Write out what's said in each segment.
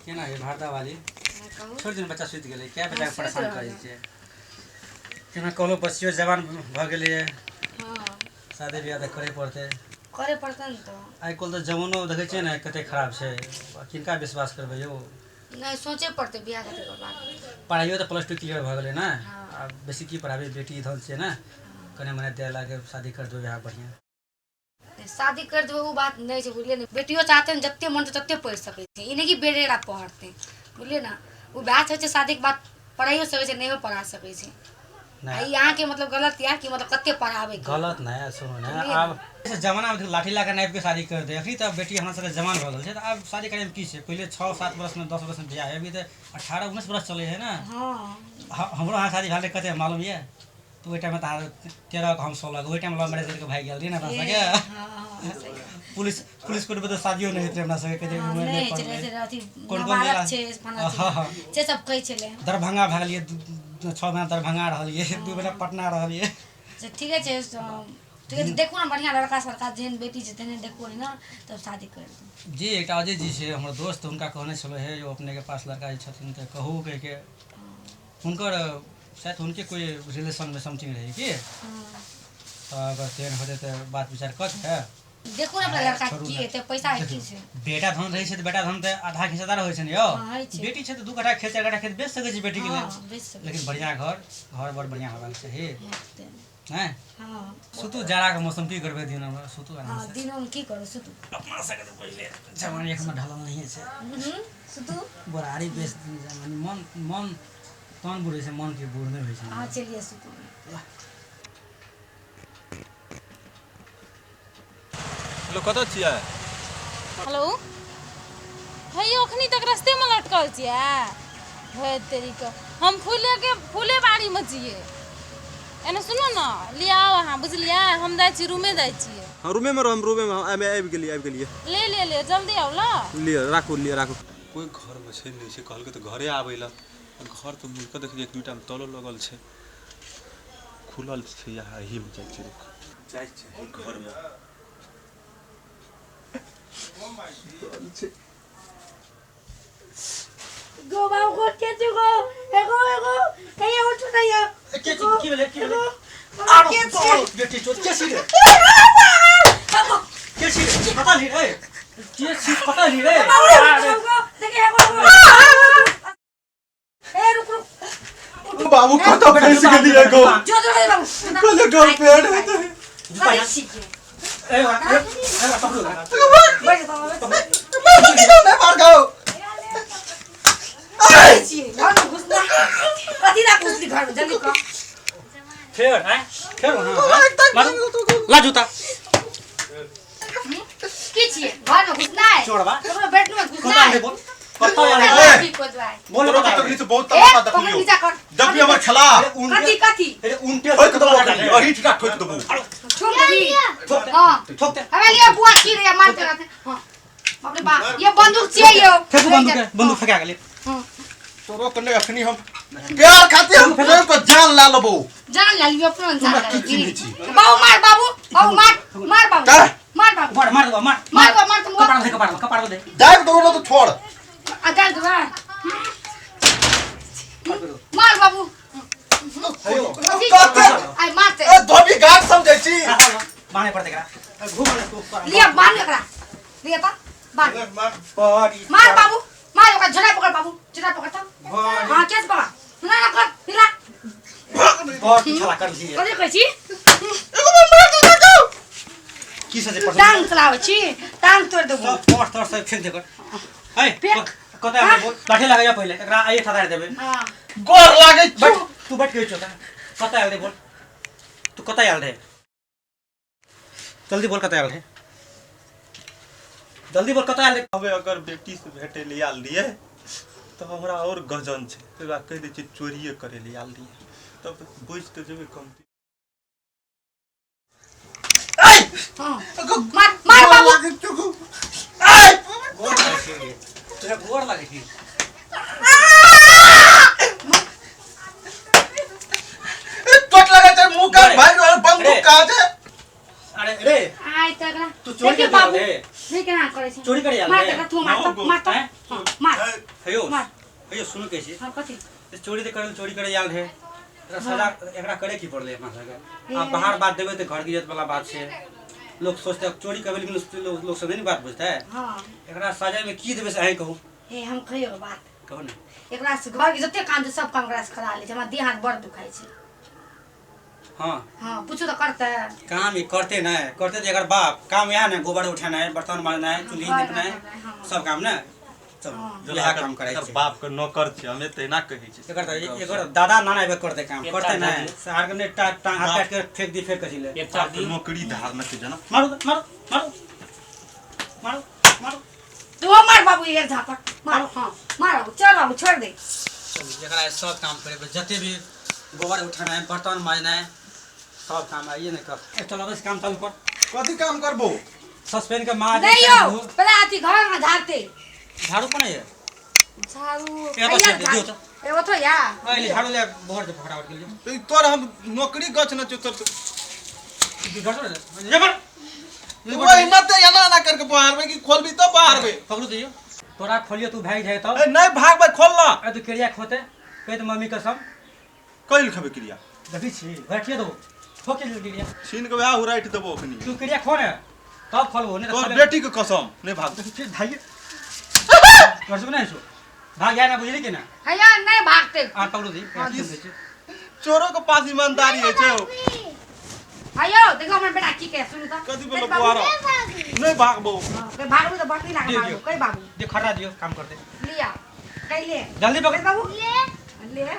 केना ये भारदा वाली छोड़ दिन बच्चा सुति गेलै क्या बेटा परेशान करै छै केना कहलो बसियो जवान भ गेलै हां शादी बियाह त करे पड़ते न तो आइ कल तो जवानो देखै छै ने कते खराब छै किनका विश्वास करबै यौ नहीं सोचे पड़ते बियाह खातिर करबा पढ़ाइयो तो +2 क्लियर भ गेलै ना अब बेसी की पढ़ाबे बेटी धन छै ना कने मने दे लागे शादी कर दो यहाँ बढ़िया शादी कर देबो वो बात नहीं छै बुझलिए न बेटियो चाहते न जत्ते मन तत्ते पढ़ सकै छै ई नहीं कि बेरेरा पढ़ते बुझलिए ना वो बात है शादी के बाद पढ़ाइयो सकै छै नहीं पढ़ा सकै छै यहाँ के मतलब गलत या कि मतलब कत्ते पढ़ावे गलत नहीं सुनो ना अब जमाना में लाठी लाकर नाइप के शादी कर दे अखनी त बेटी हमरा सब जवान भ गेल छै त अब शादी करे में की छै पहले 6-7 वर्ष में 10 वर्ष में बियाह अभी त 18-19 वर्ष चले है ना हां हमरो हां शादी भाले कते मालूम है तो ओइ टाइम में तार 13 के हम 16 के ओइ टाइम लव मैरिज करके भाग गेल री ना हमरा सके हां पुलिस कोर्ट में तो शादियो नहीं हेते हमरा सके कते नहीं चले अथी नाबालग छै फना छै सब कहै छले दरभंगा भागलिए 6 महीना दरभंगा रहलिए 2 महीना पटना रहलिए ठीक है ठीक है देखो ना बढ़िया लड़का सरकार जेन बेटी छै तेने देखो ना तब शादी कर जी एक अजय जी छै हमर दोस्त उनका कहने छले है जो अपने के पास लड़का छथिन त कहू कह के उनकर शायद उनके कोई रिलेशन में समथिंग रही कि अगर तेन होते तो बात विचार कर है देखो ना अपना लड़का की है पैसा है की छै बेटा धन रही छै त बेटा धन त आधा हिस्सेदार होय छै न यो बेटी छै त 2 कट्ठा खेत 4 कट्ठा खेत बेच सकै छै बेटी के लिए लेकिन बढ़िया घर बड़ बढ़िया होबाक चाही हैं हां सुतु जाड़ा के मौसम की करबे दिन में सुतु आराम से हां दिन में की करू सुतु अपना सके तो पहले जवानी एक में ढलल नहीं छै सुतु बरारी बेच जवानी मन तन बुढ़े से मन के बूढ़ में होय छै हां चलिए सुतु हेलो कत छियै हेलो भैया अखनी तक रास्ते में लटकल छियै हे तेरी का हम फूले बाड़ी में छियै एने सुनो ना ले आओ अहाँ बुझलिए हम जाइ छी रूमे जाइ छियै हां रूमे में हम रूमे में आबि गेलिए ले जल्दी आओ ला ले राखू कोई घर में छै नहीं छै कहल के तो घरे आबैला घर तो मुल्क देखिए एक दुटा में तलो लगल छै खुलल छै यहाँ ही में जाइ छै घर में गो बाबू को के जुगो एगो कहिया उठ नहीं है की भेले आ के छै बेटी चोट के सी रे के सी रे पता नहीं रे के सी पता नहीं रे देखे एगो ए रुक बाबू कत फंस गेलिए गो जो बाबू कोले गो पेड़ ए पकड़ो बैठ बाबू नहीं मार गयो घर में घुसना कथी ना घुसली घर में जल्दी कर खेल ना मारो ला जूता की छिए घर में घुसना है छोड़बा तोरा बेड में घुसना है पता यार बोल रहा तकलीफ से बहुत तमाशा देखलियो जब भी हमर खला कथी अरे उनटे ठोक दबो अही ठिका ठोक दबो ठोक दे हां ठोक दे हमें लिए बुआ की रे मार के रहते हां बाप रे बाप ये बंदूक चाहिए फेंको बंदूक फेंका गेले हां तोरो कने अखनी हम प्यार खाते हम प्रेम को जान ला लेबो जान ला लियो अपना जान बाबू मार मार बाबू मार कपाड़ दे जाए तो तो छोड़ अगर दो मार बाबू आई मारते ए धोबी गाट समझै छी बाणे पड़ते करा घूम लिया बांध करा लिया ता बांध बॉडी मार बाबू मार ओका झड़ा पकड़ बाबू झड़ा पकड़ता हां कैसे पकड़ ना कर पिला बहुत छला कर ली अरे कैसी एगो मार दो की से पर टांग चलावे छी टांग तोड़ देबो सब तोड़ से फेंक दे कर हे कतै बोल लाठी लगा जा पहले एकरा आए ठा देबे हां गोर लागे तू बैठ के चोता कतै आल दे बोल तू कतै आल दे जल्दी बोल कतै आल दे जल्दी बोल कतै आल दे हमें अगर बेटी से भेटे ले आल दिए तो हमरा और गजन छै तोरा कह दे छी चोरिए करे ले आल दिए तब बुझ तो जेबे कम हां मार बाबू गोर लागे तेरा गोर लागे की टोट लगा ते मुंह का भाई और बंदूक का है अरे रे आई तकरा तू चोरी कर बाबू दे नहीं केना करे छै चोरी करे आल मार तकरा तू मार मार मार हेयो मार हेयो सुन कैसे हां कथी चोरी तो चोरी करे याद है एकरा सजा एकरा करे की पड़ले अपना सके आप बाहर बात देबे तो घर की इज्जत वाला बात छे लोग सोचते हैं चोरी करे लेकिन लोग सब नहीं बात बुझता है हां एकरा सजा में की देबे से अहीं कहू हे हम कहियो बात कहू ना एकरा से घर के जते काम छै सब काम एकरा से करा ले छै हमरा देह हाथ बड़ दुखाई छै हां हां पूछो तो करते काम ही करते ना करते तो एकर बाप काम यहाँ ना गोबर उठाना है बर्तन माजना है चूल्ही निपना है सब काम ना सब यह काम करे एकर बाप के नौकर छी हमें तेना कहै छी एकर दादा नाना एबे करते काम करते ना सार के ने टांग हाथ काट के फेंक दी फेंक कसिले एक चार दिन नौकरी धारना के जना मारो मारो मारो मारो मारो तू मार बाबू ये झापट मारो हां मारो चल बाबू छोड़ दे एकरा सब काम करे जते भी गोबर उठाना है बर्तन माजना है सब काम आइए ना कर चलो बस काम चालू कर कथी काम करबो सस्पेंड के मार नहीं हो पहले आती घर में झाड़ते झाड़ू कौन है झाड़ू ए बस दे दियो तो ए वो तो या पहले झाड़ू ले बोहर दे फटाफट के लिए तो तोर हम नौकरी गछ न चोतर घर तो ये पर वो इनते एना ना करके बाहर में कि खोलबी तो बाहर में पकड़ो दियो तोरा खोलियो तू भाग जाए तो ए नहीं भाग भाई खोल ना ए तू क्रिया खोते कह तो मम्मी कसम कइल खबे क्रिया देखी छी बैठिए दो ठोके ले क्रिया छीन के वह उराइट देबो अखनी तू क्रिया खोने तब खोलबो नहीं तोर तो बेटी के कसम नहीं भाग फिर भाई कर सुन नहीं सो भाग जाए ना बुझली कि ना हैया नहीं भागते आ पकड़ो दी चोरों के पास ईमानदारी है छो हैयो देखो हमर बेटा की कह सुन तो कथी बोलो बुआरा नहीं भागबो के भागबो तो बटी लागे मारो कई बाबू दे खड़ा दियो काम कर दे लिया कई ले जल्दी पकड़ बाबू ले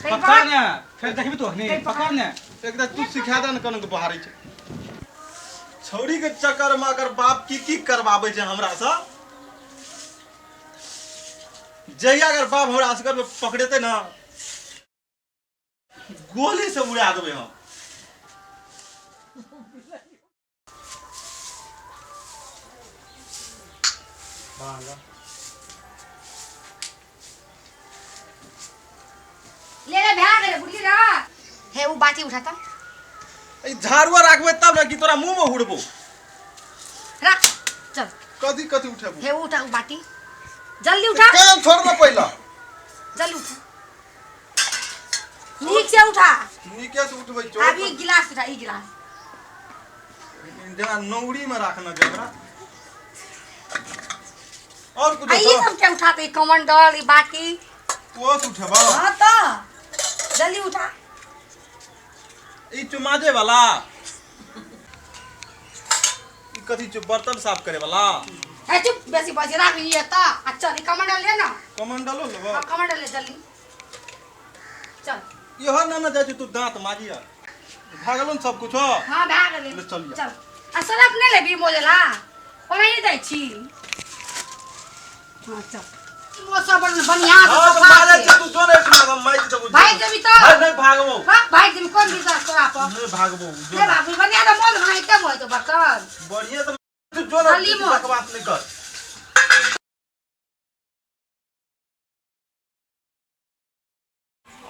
कई पकड़ ना फिर देखबी तो नहीं पकड़ ना एकदा तू सिखा दे न कन के बाहर छै छौरी के चक्कर में अगर बाप की करवावे छै हमरा से जहिया अगर बाप हमरा असगर में पकड़ेते ना गोली से उड़ा देबे हम ले ले भाग रे बुढ़ी रा हे वो बाटी उठाता ई झाड़ुआ राखबे तब ना कि तोरा मुंह में हुड़बो रख चल कथी कथी उठेबो हे उठा वो बाटी जल्दी उठा काम छोड़ ना पहिला जल्दी उठा नीचे से उठा नीचे से उठबै चोर अभी गिलास उठा ई गिलास जना नौड़ी में रखना जरा और कुछ आई सब क्या उठाते कमंडल ई बाटी वो उठेबा हां तो जल्दी उठा ई चुमाजे वाला ई कथी चु बर्तन साफ करे वाला ए चुप बेसी बजे राख ये त अच्छा ई कमंडल ले ना कमंडलो लेबो हां कमंडल ले जल्दी चल इहो ना ना जाय तू दांत माजिया भागलो न सब कुछ हां भाग ले ले चल चल आ सरफ नहीं लेबी मोजला ओमे नहीं दै छी हां चल वो सब बढ़िया से हां तो सफा मारे से तू जोने हम माइज देबो भाई देबी तो भाई नहीं भागबो भाई देबी कौन विश्वास तोरा पर नहीं भागबो ले बाबू बनिया तो मोल भाई के मोय तो बर्तन बढ़िया तो तू जोने खाली मोल। बकवास नहीं कर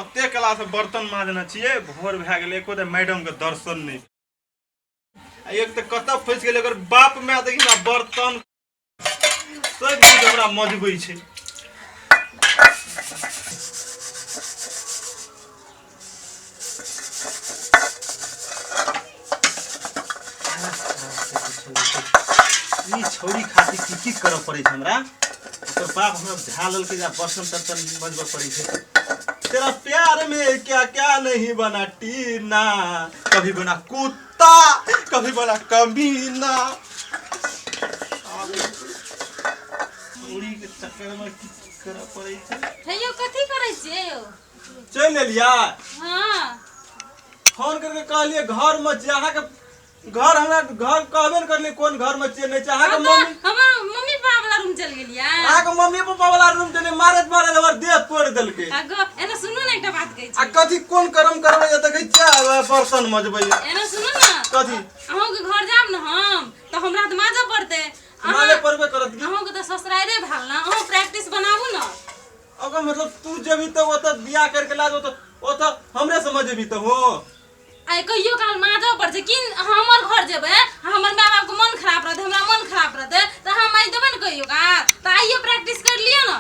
अते कला से बर्तन माजना छिए भोर भए गेलै एको त मैडम के दर्शन नहीं आ एक त कतऽ फंस गेलै अगर बाप में देखि ना बर्तन सब चीज हमरा मजबै छै ई छौरी खातिर की करऽ पड़ै छै हमरा ओकर बाप हमरा झालल के जा बर्तन तर्तन मजबऽ पड़ै छै तेरा प्यार में क्या क्या नहीं बना टीना कभी बना कुत्ता कभी बना कमीना छौरी के चक्कर में की करऽ पड़ै छै हे यो कथी करै छियै यो चल एलिया हां फोन करके कहलिए घर में जहाँ के घर हमरा घर कहबे न करली कोन घर में छिए नहीं चाहा के मम्मी हमर मम्मी पापा वाला रूम चल गेलिया आ के मम्मी पापा वाला रूम चले मारत मारत हमर देह तोड़ देलके आगो एना सुनो ना एकटा बात कहै आ छी कथी कोन कर्म करबै या देखै छियै बर्तन मजबै एना सुनो ना कथी अहूँ के घर जाब ना हम तो हमरा तो माजब पड़ते माले परबे करत की अहूँ के तो ससुरारे भाल ना अहूँ प्रैक्टिस बनाबू ना अगर मतलब तू जेबी तो वो तो बियाह करके लाजो तो वो तो हमरे समझबी तो हो आइ कहियो काल माजब पड़ते कि हमर घर जेबै हमर माय बाप के मन खराब रहते हमरा मन खराब रहते तो हम आई देबै न कहियो काल तो आइयो प्रैक्टिस कर लियो ना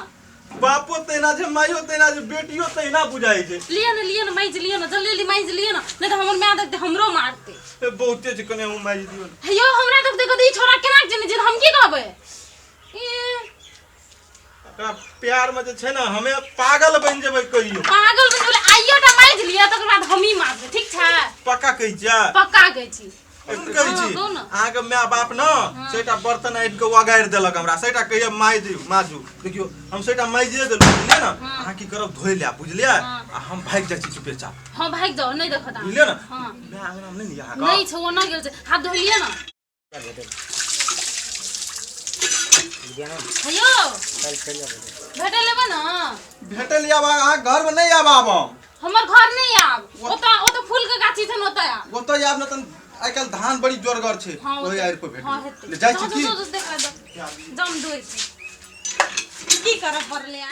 तैना जे माइयो तैना जे बेटियो तैना बुझाई छै। लिया ना माइज लिया ना जल्दी माइज लिया ना नहीं तो हमर माय देखते हमरो मारते। बहुते छै कने हम माइज दियो। हेयो हमरा देखते कदी छोरा केना जने जे हम की कहबै एकरा प्यार में जे छै ना हमे पागल बन जेबै कहियो। पागल बन बोले आइयो टा माइज लिया तकर बाद हम ही मारबे ठीक छै। पक्का कहै छियै? पक्का कहै छी। कहै छी अहाँके माय बाप न सेटा बर्तन आइट के वगाड़ि देलक हमरा सेटा कहियो माजू देखियो हम सेटा माइजे देलु बुझलियै ना अहाँ की करब धोइ ले बुझलियै आ हम भाग जाइ छी चुपचाप। हां भाग जाओ नहीं देखता बुझलियै ना हां मैं आंगना में नहीं यहाँ का नहीं छो ना गेल छै हाथ धो लिया ना हेयो भेटे लेबे ना भेटे लिया अहाँ घर में नहीं आब हमर घर नहीं आब ओता फूल के गाछी छै ओता आब ओतय आब न त आइ काल धान बड़ी जोरगर छै ओहि आइर पे भेट हां हेतै ले जाइ छी की देखा दो जम दोइ की करब पड़ले।